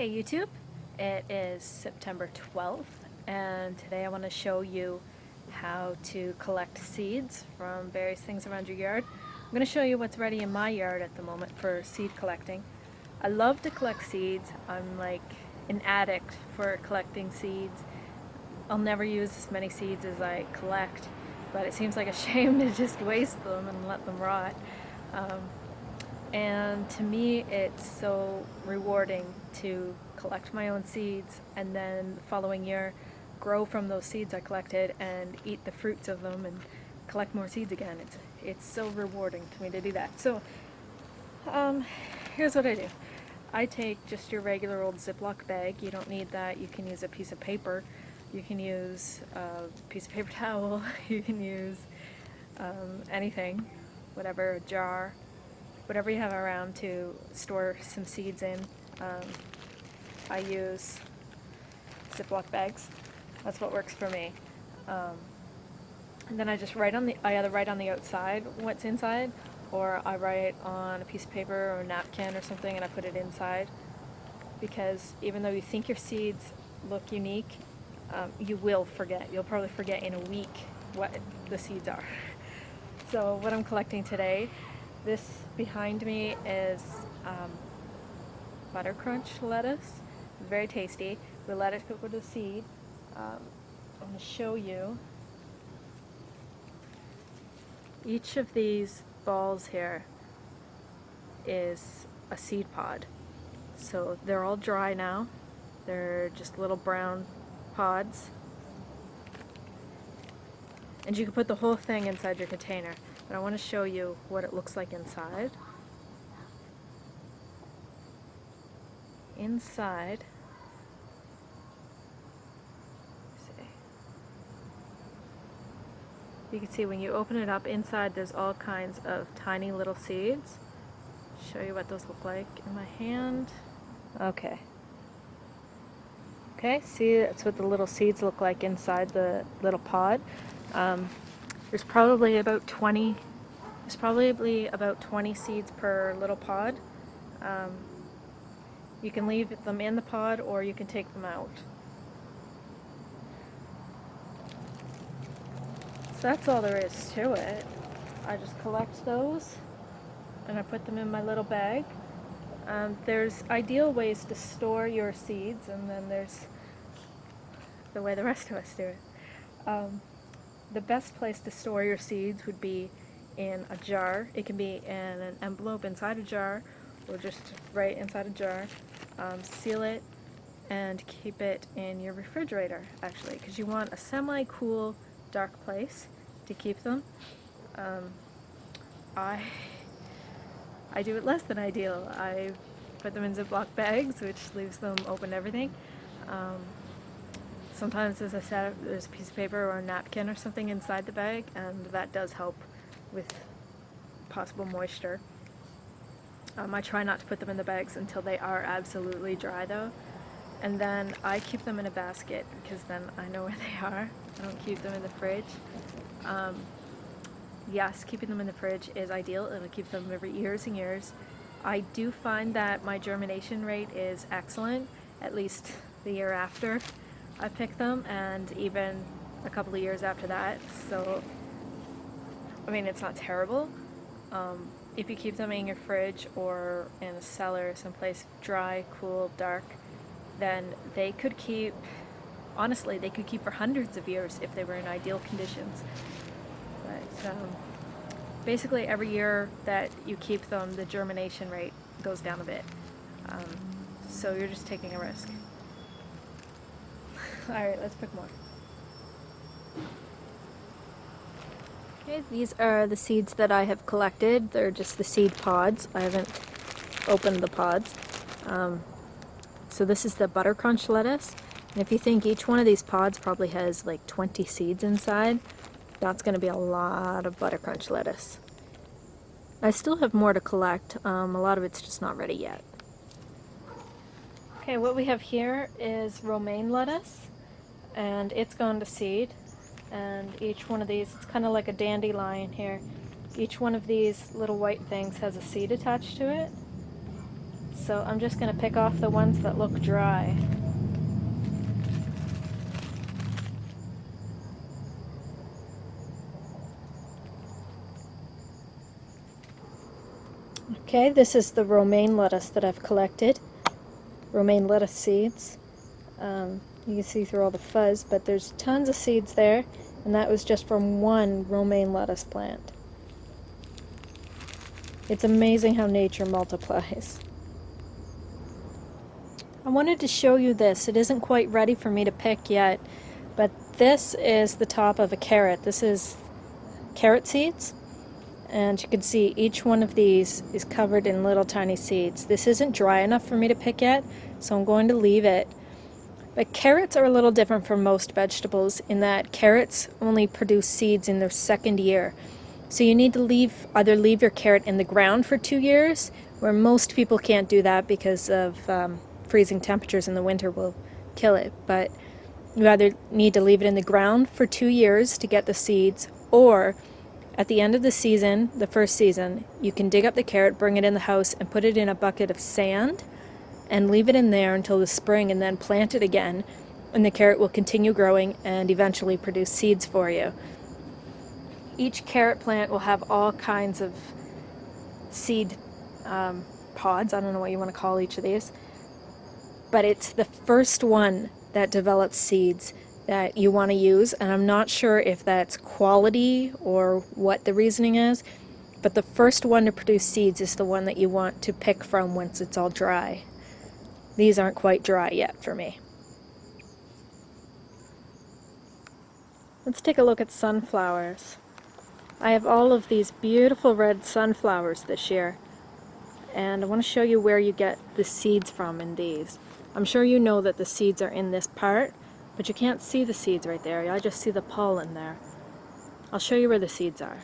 Hey YouTube, it is September 12th and today I want to show you how to collect seeds from various things around your yard. I'm going to show you what's ready in my yard at the moment for seed collecting. I love to collect seeds. I'm like an addict for collecting seeds. I'll never use as many seeds as I collect, but it seems like a shame to just waste them and let them rot. And to me it's so rewarding to collect my own seeds and then the following year grow from those seeds I collected and eat the fruits of them and collect more seeds again. It's so rewarding to me to do that. So here's what I do. I take just your regular old Ziploc bag. You don't need that. You can use a piece of paper. You can use a piece of paper towel. You can use anything, whatever, a jar, whatever you have around to store some seeds in. I use Ziploc bags. That's what works for me. And then I just I either write on the outside what's inside, or I write on a piece of paper or a napkin or something and I put it inside. Because even though you think your seeds look unique, you will forget. You'll probably forget in a week what the seeds are. So what I'm collecting today, this behind me is butter crunch lettuce. Very tasty. We let it cook with the seed. I'm going to show you. Each of these balls here is a seed pod. So they're all dry now. They're just little brown pods. And you can put the whole thing inside your container. But I want to show you what it looks like inside. Inside, you can see when you open it up, inside there's all kinds of tiny little seeds. Show you what those look like in my hand. Okay, see, that's what the little seeds look like inside the little pod. There's probably about 20 seeds per little pod. You can leave them in the pod or you can take them out. So that's all there is to it. I just collect those and I put them in my little bag. There's ideal ways to store your seeds, and then there's the way the rest of us do it. The best place to store your seeds would be in a jar. It can be in an envelope inside a jar or just right inside a jar. Seal it and keep it in your refrigerator, actually, because you want a semi-cool, dark place to keep them. I do it less than ideal. I put them in Ziploc bags, which leaves them open to everything. Sometimes, as I said, there's a piece of paper or a napkin or something inside the bag, and that does help with possible moisture. I try not to put them in the bags until they are absolutely dry though, and then I keep them in a basket because then I know where they are. I don't keep them in the fridge. Yes, keeping them in the fridge is ideal. It'll keep them for years and years. I do find that my germination rate is excellent, at least the year after I pick them, and even a couple of years after that. So, I mean, it's not terrible. If you keep them in your fridge or in a cellar, someplace dry, cool, dark, then they could keep, honestly, they could keep for hundreds of years if they were in ideal conditions. But basically every year that you keep them, the germination rate goes down a bit. So you're just taking a risk. Alright, let's pick more. Okay, these are the seeds that I have collected. They're just the seed pods. I haven't opened the pods. So this is the butter crunch lettuce. And if you think each one of these pods probably has like 20 seeds inside, that's going to be a lot of butter crunch lettuce. I still have more to collect. A lot of it's just not ready yet. Okay, what we have here is romaine lettuce, and it's gone to seed. And each one of these, it's kind of like a dandelion here. Each one of these little white things has a seed attached to it. So I'm just going to pick off the ones that look dry. Okay, this is the romaine lettuce that I've collected. Romaine lettuce seeds. You can see through all the fuzz, but there's tons of seeds there, and that was just from one romaine lettuce plant. It's amazing how nature multiplies. I wanted to show you this. It isn't quite ready for me to pick yet, but this is the top of a carrot. This is carrot seeds, and you can see each one of these is covered in little tiny seeds. This isn't dry enough for me to pick yet, so I'm going to leave it. But carrots are a little different from most vegetables in that carrots only produce seeds in their second year. So you need to either leave your carrot in the ground for 2 years, where most people can't do that because of freezing temperatures in the winter will kill it. But you either need to leave it in the ground for 2 years to get the seeds, or at the end of the season, the first season, you can dig up the carrot, bring it in the house, and put it in a bucket of sand and leave it in there until the spring, and then plant it again, and the carrot will continue growing and eventually produce seeds for you. Each carrot plant will have all kinds of seed pods. I don't know what you want to call each of these, but it's the first one that develops seeds that you want to use, and I'm not sure if that's quality or what the reasoning is, but the first one to produce seeds is the one that you want to pick from once it's all dry. These aren't quite dry yet for me. Let's take a look at sunflowers. I have all of these beautiful red sunflowers this year, and I want to show you where you get the seeds from in these. I'm sure you know that the seeds are in this part, but you can't see the seeds right there. I just see the pollen there. I'll show you where the seeds are.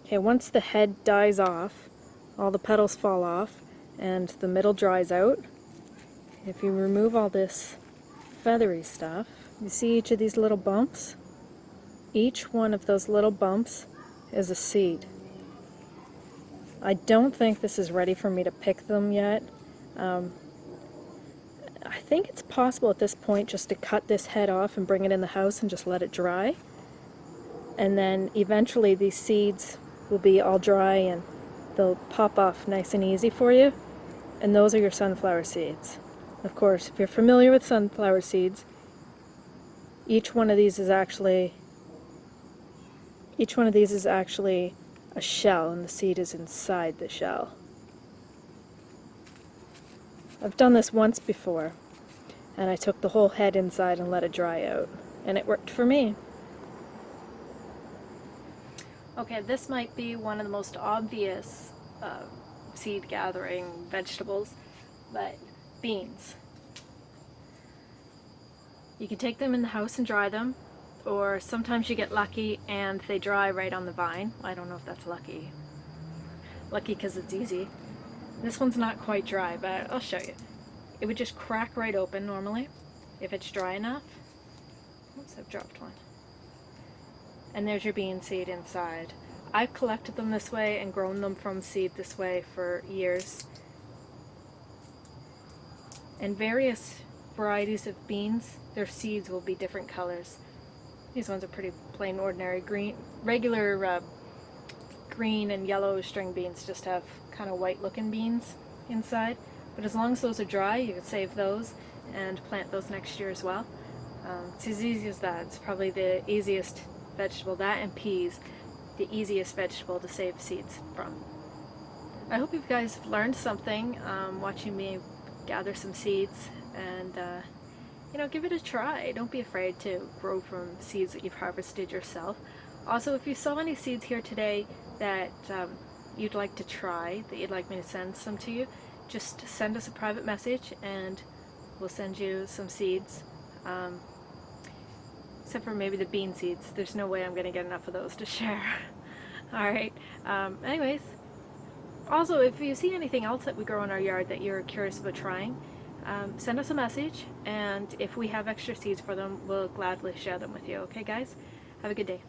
Okay, once the head dies off, all the petals fall off, and the middle dries out. If you remove all this feathery stuff, you see each of these little bumps? Each one of those little bumps is a seed. I don't think this is ready for me to pick them yet. I think it's possible at this point just to cut this head off and bring it in the house and just let it dry. And then eventually these seeds will be all dry and they'll pop off nice and easy for you. And those are your sunflower seeds. Of course, if you're familiar with sunflower seeds, each one of these is actually a shell, and the seed is inside the shell. I've done this once before, and I took the whole head inside and let it dry out, and it worked for me. Okay, this might be one of the most obvious seed gathering vegetables, but beans. You can take them in the house and dry them, or sometimes you get lucky and they dry right on the vine. I don't know if that's lucky. Lucky because it's easy. This one's not quite dry, but I'll show you. It would just crack right open normally if it's dry enough. Oops, I've dropped one. And there's your bean seed inside. I've collected them this way and grown them from seed this way for years. And various varieties of beans, their seeds will be different colors. These ones are pretty plain ordinary green. Regular green and yellow string beans just have kind of white looking beans inside. But as long as those are dry, you can save those and plant those next year as well. It's as easy as that. It's probably the easiest vegetable, that and peas, the easiest vegetable to save seeds from. I hope you guys have learned something watching me gather some seeds, and give it a try. Don't be afraid to grow from seeds that you've harvested yourself. Also, if you saw any seeds here today that you'd like to try, that you'd like me to send some to you, just send us a private message and we'll send you some seeds. Except for maybe the bean seeds. There's no way I'm going to get enough of those to share. Alright, anyways. Also, if you see anything else that we grow in our yard that you're curious about trying, send us a message, and if we have extra seeds for them, we'll gladly share them with you. Okay, guys? Have a good day.